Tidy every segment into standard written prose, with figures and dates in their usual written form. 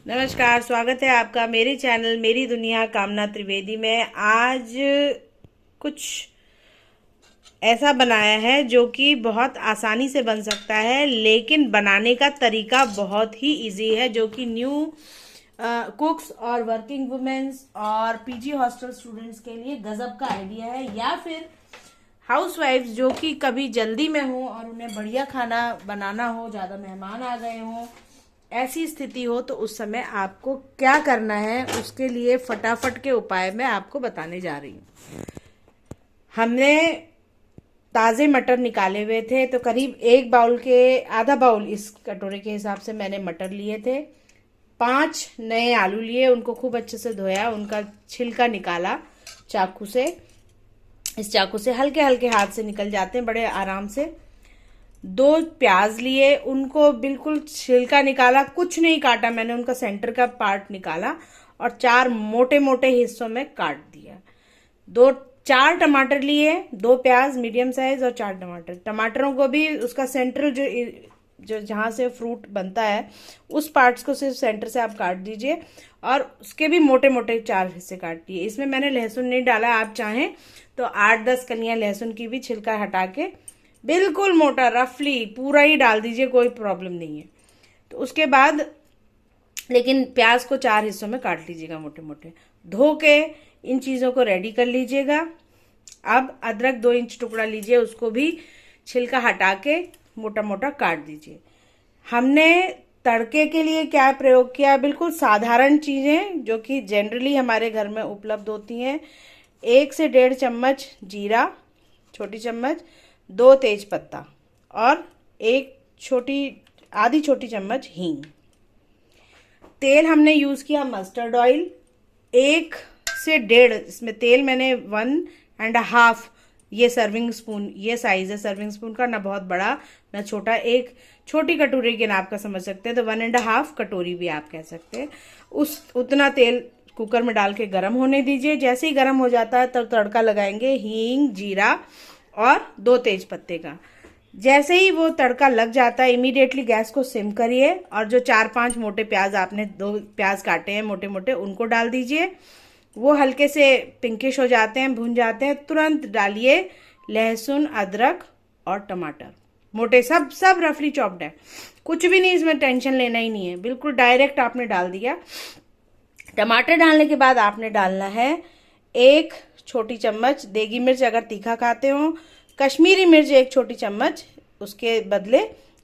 नमस्कार, स्वागत है आपका मेरे चैनल मेरी दुनिया कामना त्रिवेदी में। आज कुछ ऐसा बनाया है जो कि बहुत आसानी से बन सकता है, लेकिन बनाने का तरीका बहुत ही इजी है, जो कि न्यू कुक्स और वर्किंग वुमेन्स और पीजी हॉस्टल स्टूडेंट्स के लिए गजब का आइडिया है, या फिर हाउसवाइफ्स जो कि कभी जल्दी में हो और उन्हें बढ़िया खाना बनाना हो, ज़्यादा मेहमान आ गए हों, ऐसी स्थिति हो, तो उस समय आपको क्या करना है, उसके लिए फटाफट के उपाय मैं आपको बताने जा रही हूँ। हमने ताज़े मटर निकाले हुए थे, तो करीब एक बाउल के आधा बाउल इस कटोरे के हिसाब से मैंने मटर लिए थे। 5 नए आलू लिए, उनको खूब अच्छे से धोया, उनका छिलका निकाला चाकू से। इस चाकू से हल्के हल्के हाथ से निकल जाते हैं बड़े आराम से। 2 प्याज लिए, उनको बिल्कुल छिलका निकाला, कुछ नहीं काटा मैंने, उनका सेंटर का पार्ट निकाला और 4 मोटे मोटे हिस्सों में काट दिया। 4 टमाटर लिए, 2 प्याज मीडियम साइज और 4 टमाटर। टमाटरों को भी उसका सेंट्रल जो जहां से फ्रूट बनता है उस पार्ट्स को सिर्फ सेंटर से आप काट दीजिए, और उसके भी मोटे मोटे 4 हिस्से काट दिए। इसमें मैंने लहसुन नहीं डाला, आप चाहें तो 8-10 कलियां लहसुन की भी छिलका हटा के बिल्कुल मोटा रफली पूरा ही डाल दीजिए, कोई प्रॉब्लम नहीं है। तो उसके बाद लेकिन प्याज को 4 हिस्सों में काट लीजिएगा मोटे मोटे, धो के इन चीज़ों को रेडी कर लीजिएगा। अब अदरक 2 इंच टुकड़ा लीजिए, उसको भी छिलका हटा के मोटा मोटा काट दीजिए। हमने तड़के के लिए क्या प्रयोग किया, बिल्कुल साधारण चीज़ें जो कि जनरली हमारे घर में उपलब्ध होती हैं। 1 से 1.5 चम्मच जीरा, छोटी चम्मच, 2 तेज पत्ता और आधी छोटी चम्मच हींग। तेल हमने यूज किया मस्टर्ड ऑयल 1 से 1.5, इसमें तेल मैंने 1.5 ये सर्विंग स्पून, ये साइज है सर्विंग स्पून का, ना बहुत बड़ा ना छोटा, एक छोटी कटोरी के नाप का समझ सकते हैं, तो 1.5 कटोरी भी आप कह सकते हैं। उतना तेल कुकर में डाल के गर्म होने दीजिए। जैसे ही गर्म हो जाता है तब तड़का लगाएंगे हींग, जीरा और 2 तेज पत्ते का। जैसे ही वो तड़का लग जाता है इमीडिएटली गैस को सिम करिए, और जो 4-5 मोटे प्याज, आपने 2 प्याज काटे हैं मोटे मोटे, उनको डाल दीजिए। वो हल्के से पिंकिश हो जाते हैं, भुन जाते हैं, तुरंत डालिए लहसुन, अदरक और टमाटर मोटे, सब रफली चॉप्ड है, कुछ भी नहीं, इसमें टेंशन लेना ही नहीं है, बिल्कुल डायरेक्ट आपने डाल दिया। टमाटर डालने के बाद आपने डालना है 1 छोटी चम्मच देगी मिर्च, अगर तीखा खाते हो। कश्मीरी मिर्च 1 छोटी चम्मच, उसके बदले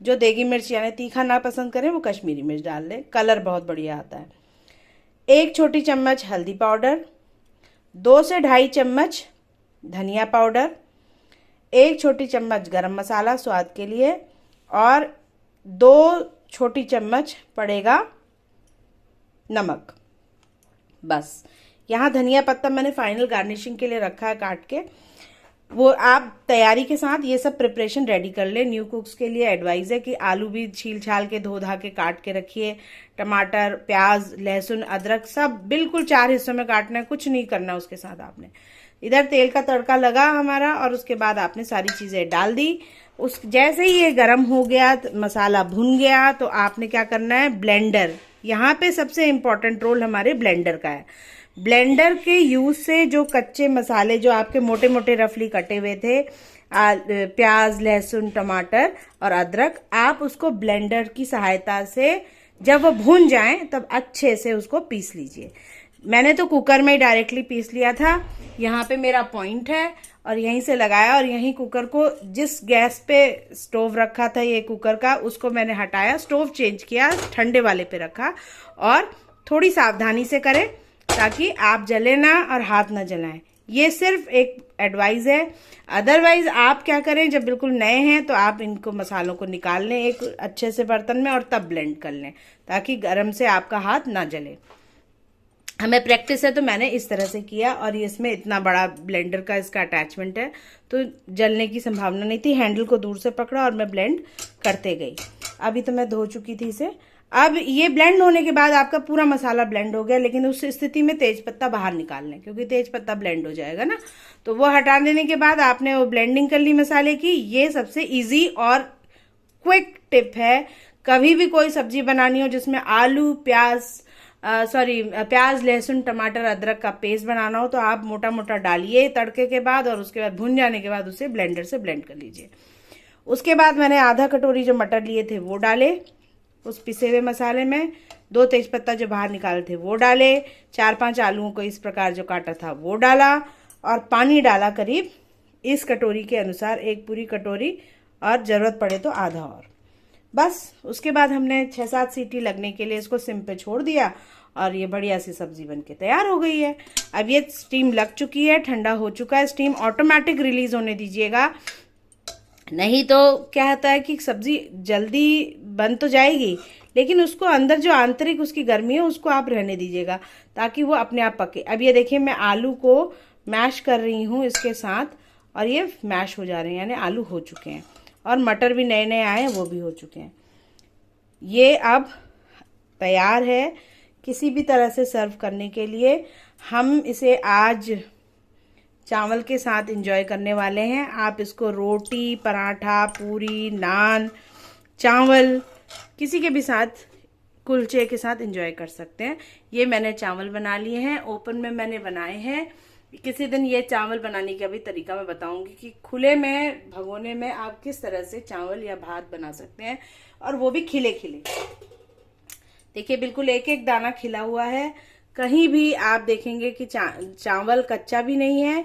जो देगी मिर्च यानी तीखा ना पसंद करें वो कश्मीरी मिर्च डाल लें, कलर बहुत बढ़िया आता है। 1 छोटी चम्मच हल्दी पाउडर, 2 से 2.5 चम्मच धनिया पाउडर, 1 छोटी चम्मच गरम मसाला स्वाद के लिए, और 2 छोटी चम्मच पड़ेगा नमक। बस यहाँ धनिया पत्ता मैंने फाइनल गार्निशिंग के लिए रखा है काट के। वो आप तैयारी के साथ ये सब प्रिपरेशन रेडी कर ले। न्यू कुक्स के लिए एडवाइस है कि आलू भी छील छाल के धो धा के काट के रखिए। टमाटर, प्याज, लहसुन, अदरक सब बिल्कुल 4 हिस्सों में काटना है, कुछ नहीं करना उसके साथ आपने। इधर तेल का तड़का लगा हमारा, और उसके बाद आपने सारी चीज़ें डाल दी। जैसे ही ये गर्म हो गया, मसाला भुन गया, तो आपने क्या करना है, ब्लेंडर, यहाँ पे सबसे इम्पोर्टेंट रोल हमारे ब्लेंडर का है। ब्लेंडर के यूज से जो कच्चे मसाले जो आपके मोटे मोटे रफली कटे हुए थे, प्याज, लहसुन, टमाटर और अदरक, आप उसको ब्लेंडर की सहायता से जब वो भून जाएं तब अच्छे से उसको पीस लीजिए। मैंने तो कुकर में डायरेक्टली पीस लिया था। यहाँ पे मेरा पॉइंट है, और यहीं से लगाया, और यहीं कुकर को, जिस गैस पे स्टोव रखा था ये कुकर का, उसको मैंने हटाया, स्टोव चेंज किया, ठंडे वाले पे रखा, और थोड़ी सावधानी से करें ताकि आप जले ना और हाथ ना जलाएं। ये सिर्फ एक एडवाइस है। अदरवाइज आप क्या करें, जब बिल्कुल नए हैं तो आप इनको मसालों को निकाल लें एक अच्छे से बर्तन में, और तब ब्लेंड कर लें ताकि गरम से आपका हाथ ना जले। हमें प्रैक्टिस है तो मैंने इस तरह से किया, और इसमें इतना बड़ा ब्लेंडर का इसका अटैचमेंट है तो जलने की संभावना नहीं थी। हैंडल को दूर से पकड़ा और मैं ब्लेंड करते गई। अभी तो मैं धो चुकी थी इसे। अब ये ब्लेंड होने के बाद आपका पूरा मसाला ब्लेंड हो गया, लेकिन उस स्थिति में तेज पत्ता बाहर निकाल लें, क्योंकि तेज पत्ता ब्लेंड हो जाएगा ना। तो वो हटा देने के बाद आपने वो ब्लेंडिंग कर ली मसाले की। ये सबसे इजी और क्विक टिप है कभी भी कोई सब्जी बनानी हो जिसमें आलू प्याज लहसुन टमाटर अदरक का पेस्ट बनाना हो तो आप मोटा मोटा डालिए तड़के के बाद, और उसके बाद भुन जाने के बाद उसे ब्लेंडर से ब्लेंड कर लीजिए। उसके बाद मैंने आधा कटोरी जो मटर लिए थे वो डाले उस पिसे हुए मसाले में, 2 तेजपत्ता जो बाहर निकाले थे वो डाले, 4-5 आलूओं को इस प्रकार जो काटा था वो डाला, और पानी डाला करीब इस कटोरी के अनुसार, 1 पूरी कटोरी, और ज़रूरत पड़े तो आधा और। बस उसके बाद हमने 6-7 सीटी लगने के लिए इसको सिम पे छोड़ दिया और ये बढ़िया सी सब्जी बनके तैयार हो गई है। अब ये स्टीम लग चुकी है, ठंडा हो चुका है, स्टीम ऑटोमेटिक रिलीज होने दीजिएगा, नहीं तो क्या होता है कि सब्जी जल्दी बन तो जाएगी लेकिन उसको अंदर जो आंतरिक उसकी गर्मी है उसको आप रहने दीजिएगा ताकि वो अपने आप पके। अब ये देखिए मैं आलू को मैश कर रही हूँ इसके साथ, और ये मैश हो जा रहे हैं यानी आलू हो चुके हैं, और मटर भी नए नए आए हैं वो भी हो चुके हैं। ये अब तैयार है किसी भी तरह से सर्व करने के लिए। हम इसे आज चावल के साथ एंजॉय करने वाले हैं। आप इसको रोटी, पराठा, पूरी, नान, चावल किसी के भी साथ, कुलचे के साथ एंजॉय कर सकते हैं। ये मैंने चावल बना लिए हैं, ओपन में मैंने बनाए हैं। किसी दिन ये चावल बनाने का भी तरीका मैं बताऊंगी कि खुले में भगोने में आप किस तरह से चावल या भात बना सकते हैं, और वो भी खिले खिले। देखिए बिल्कुल एक एक दाना खिला हुआ है, कहीं भी आप देखेंगे कि चावल कच्चा भी नहीं है।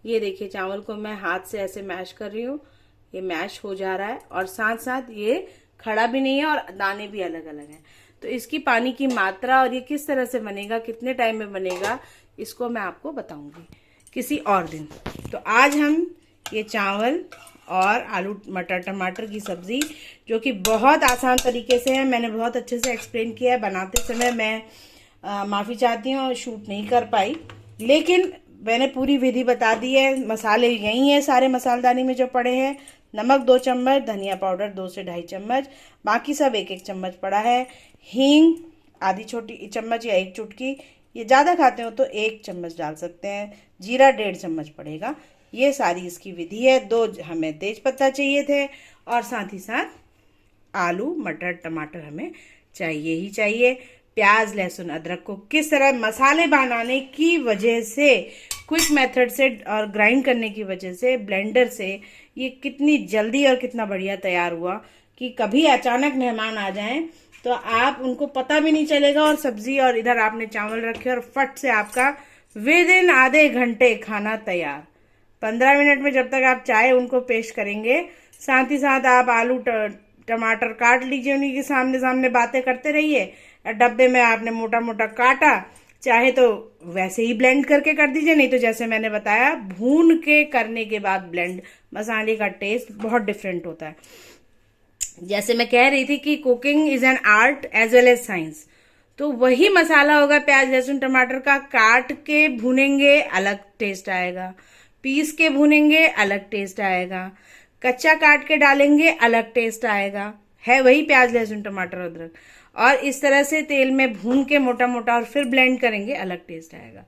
ये देखिए चावल को मैं हाथ से ऐसे मैश कर रही हूँ, ये मैश हो जा रहा है, और साथ साथ ये खड़ा भी नहीं है और दाने भी अलग अलग हैं। तो इसकी पानी की मात्रा और ये किस तरह से बनेगा, कितने टाइम में बनेगा, इसको मैं आपको बताऊंगी किसी और दिन। तो आज हम ये चावल और आलू मटर टमाटर की सब्जी, जो कि बहुत आसान तरीके से है, मैंने बहुत अच्छे से एक्सप्लेन किया है। बनाते समय मैं माफ़ी चाहती हूँ शूट नहीं कर पाई, लेकिन मैंने पूरी विधि बता दी है। मसाले यही हैं सारे मसालदानी में जो पड़े हैं। नमक 2 चम्मच, धनिया पाउडर 2 से 2.5 चम्मच, बाकी सब 1-1 चम्मच पड़ा है। हींग आधी छोटी चम्मच या 1 चुटकी, ये ज़्यादा खाते हो तो 1 चम्मच डाल सकते हैं। जीरा 1.5 चम्मच पड़ेगा। ये सारी इसकी विधि है। 2 हमें तेज पत्ता चाहिए थे, और साथ ही साथ आलू मटर टमाटर हमें चाहिए ही चाहिए। प्याज लहसुन अदरक को किस तरह मसाले बनाने की वजह से, क्विक मेथड से और ग्राइंड करने की वजह से, ब्लेंडर से ये कितनी जल्दी और कितना बढ़िया तैयार हुआ कि कभी अचानक मेहमान आ जाएं तो आप उनको पता भी नहीं चलेगा, और सब्जी और इधर आपने चावल रखे और फट से आपका विद इन आधे घंटे खाना तैयार। 15 मिनट में जब तक आप चाय उनको पेश करेंगे, साथ ही साथ आप आलू टमाटर काट लीजिए, उन्हीं के सामने सामने बातें करते रहिए। डब्बे में आपने मोटा मोटा काटा, चाहे तो वैसे ही ब्लेंड करके कर दीजिए, नहीं तो जैसे मैंने बताया भून के करने के बाद ब्लेंड, मसाले का टेस्ट बहुत डिफरेंट होता है। जैसे मैं कह रही थी कि cooking is an art as well as science, तो वही मसाला होगा प्याज लहसुन टमाटर का, काट के भूनेंगे अलग टेस्ट आएगा, पीस के भूनेंगे अलग टेस्ट आएगा, कच्चा काट के डालेंगे अलग टेस्ट आएगा, है वही प्याज लहसुन टमाटर अदरक, और इस तरह से तेल में भून के मोटा मोटा और फिर ब्लेंड करेंगे अलग टेस्ट आएगा।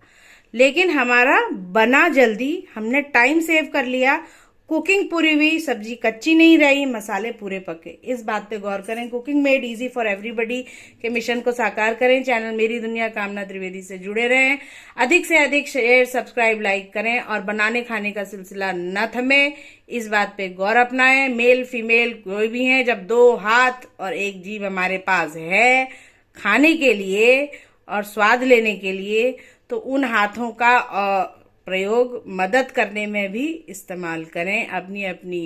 लेकिन हमारा बना जल्दी, हमने टाइम सेव कर लिया, कुकिंग पूरी हुई, सब्जी कच्ची नहीं रही, मसाले पूरे पके। इस बात पे गौर करें। Cooking made easy for everybody के मिशन को साकार करें। चैनल मेरी दुनिया कामना त्रिवेदी से जुड़े रहें। अधिक से अधिक शेयर सब्सक्राइब लाइक करें, और बनाने खाने का सिलसिला न थमे, इस बात पे गौर अपनाएं। मेल फीमेल कोई भी हैं, जब 2 हाथ और 1 जीभ हमारे पास है खाने के लिए और स्वाद लेने के लिए, तो उन हाथों का प्रयोग मदद करने में भी इस्तेमाल करें। अपनी अपनी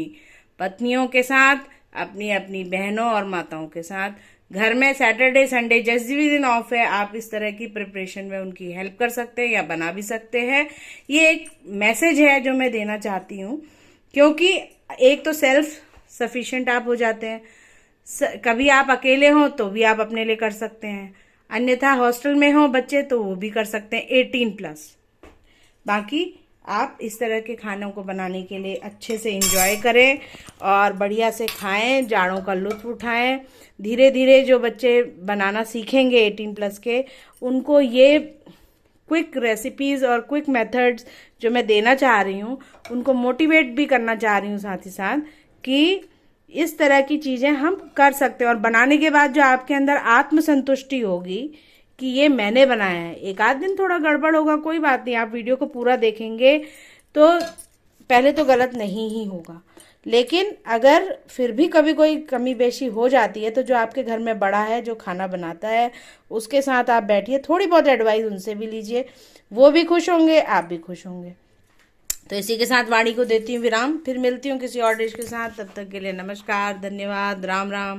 पत्नियों के साथ, अपनी अपनी बहनों और माताओं के साथ, घर में सैटरडे संडे जिस भी दिन ऑफ है, आप इस तरह की प्रिपरेशन में उनकी हेल्प कर सकते हैं या बना भी सकते हैं। ये एक मैसेज है जो मैं देना चाहती हूँ, क्योंकि एक तो सेल्फ सफिशिएंट आप हो जाते हैं, कभी आप अकेले हो तो भी आप अपने लिए कर सकते हैं, अन्यथा हॉस्टल में हो बच्चे तो वो भी कर सकते हैं 18+। बाकी आप इस तरह के खानों को बनाने के लिए अच्छे से एंजॉय करें और बढ़िया से खाएं, जाड़ों का लुत्फ उठाएं। धीरे धीरे जो बच्चे बनाना सीखेंगे 18+ के, उनको ये क्विक रेसिपीज़ और क्विक मेथड्स जो मैं देना चाह रही हूँ, उनको मोटिवेट भी करना चाह रही हूँ साथ ही साथ, कि इस तरह की चीज़ें हम कर सकते हैं। और बनाने के बाद जो आपके अंदर आत्मसंतुष्टि होगी कि ये मैंने बनाया है, एक आध दिन थोड़ा गड़बड़ होगा, कोई बात नहीं, आप वीडियो को पूरा देखेंगे तो पहले तो गलत नहीं ही होगा। लेकिन अगर फिर भी कभी कोई कमी बेशी हो जाती है तो जो आपके घर में बड़ा है, जो खाना बनाता है, उसके साथ आप बैठिए, थोड़ी बहुत एडवाइस उनसे भी लीजिए, वो भी खुश होंगे, आप भी खुश होंगे। तो इसी के साथ वाणी को देती हूँ विराम, फिर मिलती हूँ किसी और डिश के साथ। तब तक के लिए नमस्कार, धन्यवाद, राम राम।